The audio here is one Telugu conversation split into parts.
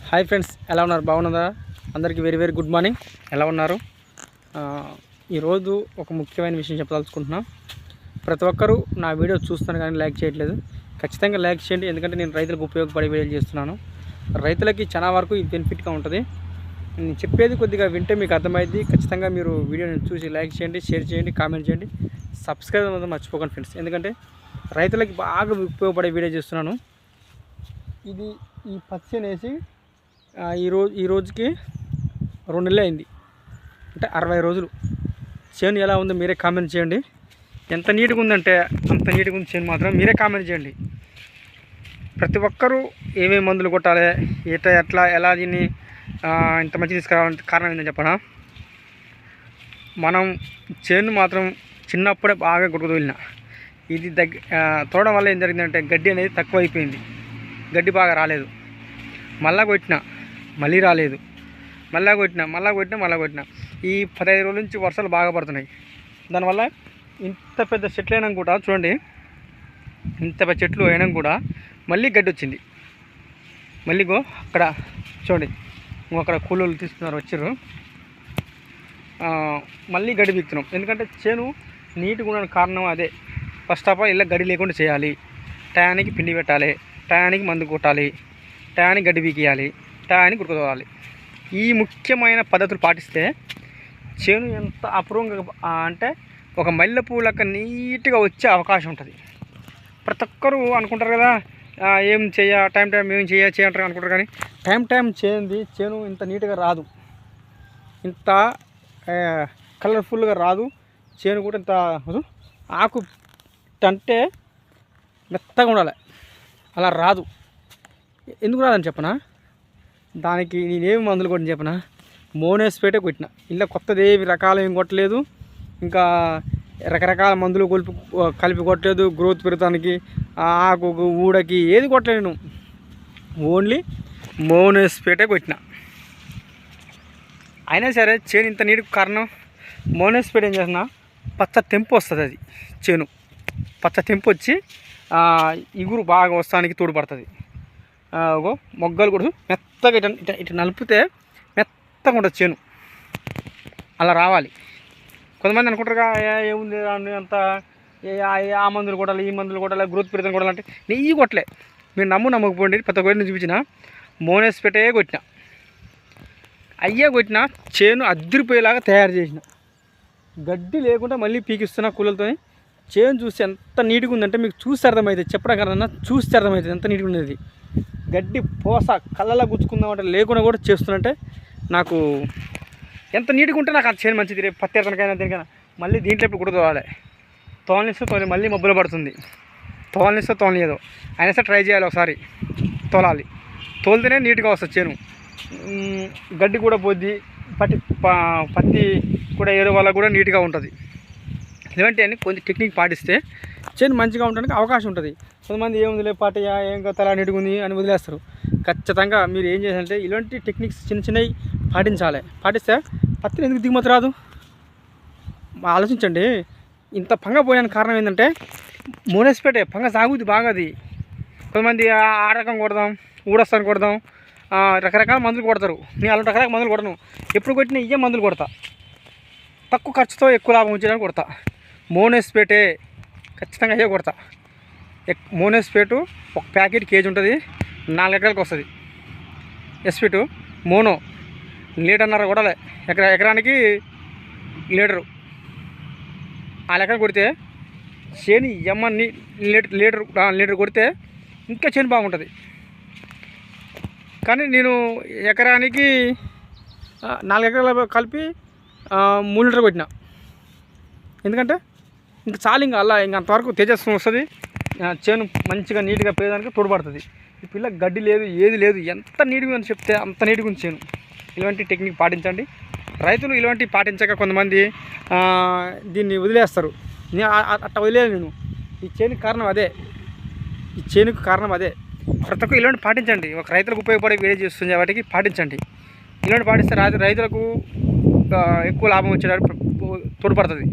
హాయ్ ఫ్రెండ్స్, ఎలా ఉన్నారు? బాగున్నారా? అందరికీ వెరీ వెరీ గుడ్ మార్నింగ్. ఎలా ఉన్నారు? ఈరోజు ఒక ముఖ్యమైన విషయం చెప్పదలుచుకుంటున్నా. ప్రతి ఒక్కరూ నా వీడియో చూస్తాను కానీ లైక్ చేయట్లేదు. ఖచ్చితంగా లైక్ చేయండి, ఎందుకంటే నేను రైతులకు ఉపయోగపడే వీడియోలు చేస్తున్నాను. రైతులకి చాలా వరకు ఇది బెనిఫిట్గా ఉంటుంది. నేను చెప్పేది కొద్దిగా వింటే మీకు అర్థమైంది. ఖచ్చితంగా మీరు వీడియోని చూసి లైక్ చేయండి, షేర్ చేయండి, కామెంట్ చేయండి, సబ్స్క్రైబ్ అనేది మర్చిపోకండి ఫ్రెండ్స్, ఎందుకంటే రైతులకి బాగా ఉపయోగపడే వీడియో చేస్తున్నాను. ఇది ఈ పచ్చి అనేసి ఈ రోజుకి 2 నెలలు అయింది, అంటే 60 రోజులు. చేను ఎలా ఉందో మీరే కామెంట్ చేయండి. ఎంత నీట్గా ఉందంటే అంత నీట్గా ఉంది చేను, మాత్రం మీరే కామెంట్ చేయండి. ప్రతి ఒక్కరూ ఏమేమి మందులు కొట్టాలి, ఎట్లా ఎలా దీన్ని ఇంత మంచి తీసుకురావాలంటే కారణం ఏంటని చెప్పనా. మనం చేను మాత్రం చిన్నప్పుడే బాగా కొట్టుకుతోలిన. ఇది తోడడం వల్ల ఏం జరిగిందంటే గడ్డి అనేది తక్కువ అయిపోయింది. గడ్డి బాగా రాలేదు. మళ్ళా కొట్టిన, మళ్ళీ రాలేదు. మళ్ళా కొట్టిన. ఈ 15 రోజుల నుంచి వర్షాలు బాగా పడుతున్నాయి. దానివల్ల ఇంత పెద్ద చెట్లు అయినా కూడా చూడండి, ఇంత పెద్ద చెట్లు అయినా కూడా మళ్ళీ గడ్డి వచ్చింది. మళ్ళీ అక్కడ చూడండి, అక్కడ కూలీలు తీసుకున్నారు, వచ్చారు. మళ్ళీ గడ్డి బీక్తున్నాం, ఎందుకంటే చేను నీట్గా ఉండడానికి కారణం అదే. ఫస్ట్ ఆఫ్ ఆల్ ఇలా గడ్డి లేకుండా చేయాలి. టయానికి పిండి పెట్టాలి, టయానికి మందు కొట్టాలి, టయానికి గడ్డి బీకియాలి, టయానికి ఉడకదోవాలి. ఈ ముఖ్యమైన పద్ధతులు పాటిస్తే చేను ఎంత అపూర్వంగా అంటే ఒక మల్లెపూ లెక్క నీట్గా వచ్చే అవకాశం ఉంటుంది. ప్రతి ఒక్కరూ అనుకుంటారు కదా, ఏం టైం ఏం చేయంటారు అనుకుంటారు, కానీ టైం చేను ఇంత నీట్గా రాదు, ఇంత కలర్ఫుల్గా రాదు. చేను కూడా ఇంత ఆకు అంటే మెత్తగా ఉండాలి, అలా రాదు. ఎందుకు రాదని చెప్పనా, దానికి నేనేమి మందులు కొట్టిన చెప్పనా, మోనోస్పేటే కొట్టిన. ఇలా కొత్తది ఏమి రకాలు ఏం కొట్టలేదు, ఇంకా రకరకాల మందులు కలిపి కొట్టలేదు. గ్రోత్ పెరగడానికి, ఆకు ఊడకి ఏది కొట్టలేదు నేను, ఓన్లీ మోనోస్పేటే కొట్టిన. అయినా సరే చేను ఇంత నీటికి కారణం మోనోస్పేట్ ఏం చేస్తున్నా, పచ్చ తెంపు వస్తుంది. అది చేను పచ్చ తెంపు వచ్చి ఇగురు బాగా వస్తానికి తోడ్పడుతుంది. మొగ్గలు కూడా మెత్తగా ఇటు నలిపితే మెత్తగా ఉంటుంది చేను, అలా రావాలి. కొంతమంది అనుకుంటారుగా, ఏముంది అంత ఆ మందులు కొట్టాలి, ఈ మందులు కొట్టాలి, గ్రోత్ పెరుగుతుంది కొట్టాలంటే నెయ్యి కొట్టలే. మీరు నమ్మకపోండి, ప్రతి ఒక్కరిని చూపించిన మోనోస్పేటే కొట్టిన. అయ్యే కొట్టిన చేను అద్దరిపోయేలాగా తయారు చేసిన. గడ్డి లేకుండా మళ్ళీ పీకిస్తున్న కూలలతో. చేను చూస్తే ఎంత నీట్గా ఉందంటే మీకు చూస్తే అర్థమవుతుంది, చెప్పడం కన్నా చూస్తే అర్థమవుతుంది ఎంత నీట్గా ఉండేది. గడ్డి పోస కళ్ళలో గుచ్చుకుందామంటే లేకుండా కూడా చేస్తున్నట్టే. నాకు ఎంత నీట్గా ఉంటే నాకు ఆ చేను మంచిది. రేపు పత్తి ఎత్తనకైనా దేనికైనా మళ్ళీ దీంట్లో ఇప్పుడు కూడా తోలనిస్తే మళ్ళీ మబ్బులు పడుతుంది. తోలనియదు, అయినా సరే ట్రై చేయాలి, ఒకసారి తోలాలి. తోలితేనే నీట్గా వస్తుంది చేను. గడ్డి కూడా పోద్ది, పత్తి కూడా ఏదో వల్ల కూడా నీట్గా ఉంటుంది. ఇలాంటివన్నీ కొంచెం టెక్నిక్ పాటిస్తే చేను మంచిగా ఉండడానికి అవకాశం ఉంటుంది. కొంతమంది ఏముంది పాటయా ఏం తల నీట్గా ఉంది అని వదిలేస్తారు. ఖచ్చితంగా మీరు ఏం చేయాలంటే ఇలాంటి టెక్నిక్స్ చిన్నవి పాటిస్తే పత్తిని ఎందుకు దిగుమతి రాదు ఆలోచించండి. ఇంత పంగ పోయడానికి కారణం ఏంటంటే మోనోస్పేటే. పంగ సాగుద్ది బాగా. అది కొంతమంది ఆ రకం కొడదాం, ఊడొస్తాను కొడదాం, రకరకాల మందులు కొడతారు. నేను అలాంటి రకరకాల మందులు కొడను. ఎప్పుడు కొట్టినా ఇవే మందులు కొడతా, తక్కువ ఖర్చుతో ఎక్కువ లాభం వచ్చేదాన్ని కొడతా. మోనోస్పేటే ఖచ్చితంగా అయ్యే కొడతా. మోనోస్పేటు ఒక ప్యాకెట్ కేజీ ఉంటుంది, 4 ఎకరాలకు వస్తుంది. ఎస్పీటు మోనో లీటర్న్నర కొడాలి, ఎకరానికి లీటరు. ఆ లెక్కన కొడితే చేను ఎమ్మని లీటర్ కొడితే ఇంకా చేను బాగుంటుంది. కానీ నేను ఎకరానికి 4 ఎకరాలు కలిపి 3 లీటర్ కొట్టిన. ఎందుకంటే ఇంకా చాలు, ఇంకా అలా ఇంకా అంతవరకు తేజస్వం వస్తుంది. చేను మంచిగా నీట్గా పెరగడానికి తోడ్పడుతుంది. ఈ పిల్ల గడ్డి లేదు, ఏది లేదు, ఎంత నీట్గా అని చెప్తే అంత నీట్గా ఉంది చేను. ఇలాంటి టెక్నిక్ పాటించండి. రైతులు ఇలాంటివి పాటించక కొంతమంది దీన్ని వదిలేస్తారు. నేను అట్లా వదిలేదు. నేను ఈ చేనుకి కారణం అదే. ప్రతి ఒక్క ఇలాంటి పాటించండి. ఒక రైతులకు ఉపయోగపడే వీడియో చేస్తుంది వాటికి పాటించండి. ఇలాంటి పాటిస్తే రైతులకు ఎక్కువ లాభం వచ్చేటప్పుడు తోడ్పడుతుంది.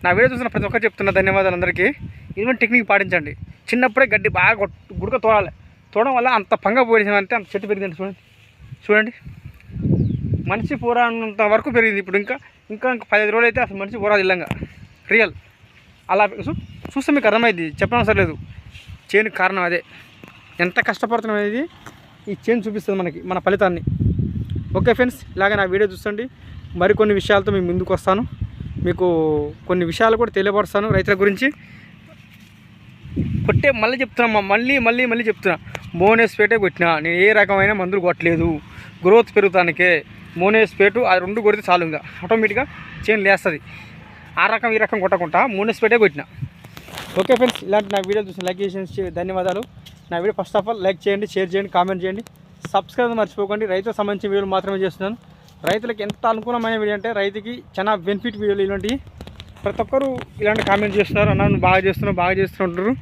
నా వీడియో చూసిన ప్రతి ఒక్కరు చెప్తున్నా ధన్యవాదాలు అందరికీ. ఇటువంటి టెక్నిక్ పాటించండి. చిన్నప్పుడే గడ్డి బాగా గుడక తోలాలి. తోడడం వల్ల అంత పంగ పోయేసామంటే అంత చెట్టు పెరిగిందండి. చూడండి మనిషి పోరానంత వరకు పెరిగింది. ఇప్పుడు ఇంకా 15 రోజులు అయితే అసలు మనిషి పోరాదు ఇల్లంగా రియల్. అలా చూస్తే మీకు అర్థమైంది, చెప్పడం అవసరం లేదు. చేనుకి కారణం అదే. ఎంత కష్టపడుతున్నాం అనేది ఈ చేను చూపిస్తుంది మనకి, మన ఫలితాన్ని. ఓకే ఫ్రెండ్స్, ఇలాగే నా వీడియో చూడండి. మరికొన్ని విషయాలతో మేము ముందుకు వస్తాను. మీకు కొన్ని విషయాలు కూడా తెలియపరుస్తాను రైతుల గురించి. మళ్ళీ చెప్తున్నా, మళ్ళీ చెప్తున్నా, మోనోస్పేటే కొట్టినా. నేను ఏ రకమైన మందులు కొట్టలేదు. గ్రోత్ పెరుగుతానికే మోనోస్పేటు ఆ 2 కొడితే చాలు, ఇంకా ఆటోమేటిక్గా చేను లేస్తుంది. ఆ రకం ఈ రకం కొట్టకుండా మోనోస్పేటే కొట్టినా. ఓకే ఫ్రెండ్స్, ఇలాంటి నా వీడియో చూసి లైక్ చేసి ధన్యవాదాలు. నా video first of all like చేయండి, షేర్ చేయండి, కామెంట్ చేయండి, సబ్స్క్రైబ్ మర్చిపోకండి. రైతులకు సంబంధించిన వీడియోలు మాత్రమే చేస్తున్నాను. రైతులకు ఎంత అనుకూలమైన వీడియో అంటే రైతుకి చాలా బెనిఫిట్ వీడియోలు ఇలాంటివి. ప్రతి ఒక్కరు ఇలాంటి కామెంట్ చేస్తున్నారు, అన్న నువ్వు బాగా చేస్తుంటారు.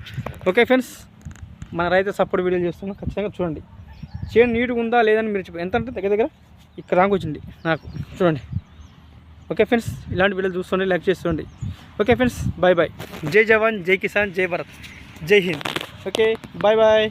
ఓకే ఫ్రెండ్స్, మన రైతు సపోర్ట్ వీడియోలు చేస్తున్నాను, ఖచ్చితంగా చూడండి. చేను నీట్గా ఉందా లేదని మీరు ఎంత అంటే దగ్గర ఇక్కడ దాకా వచ్చింది నాకు, చూడండి. ఓకే ఫ్రెండ్స్, ఇలాంటి వీడియోలు చూస్తుండే, లైక్ చేస్తుండండి. Okay friends, bye. జై జవాన్, జై కిసాన్, జై భారత్, జై హింద్. Okay, bye.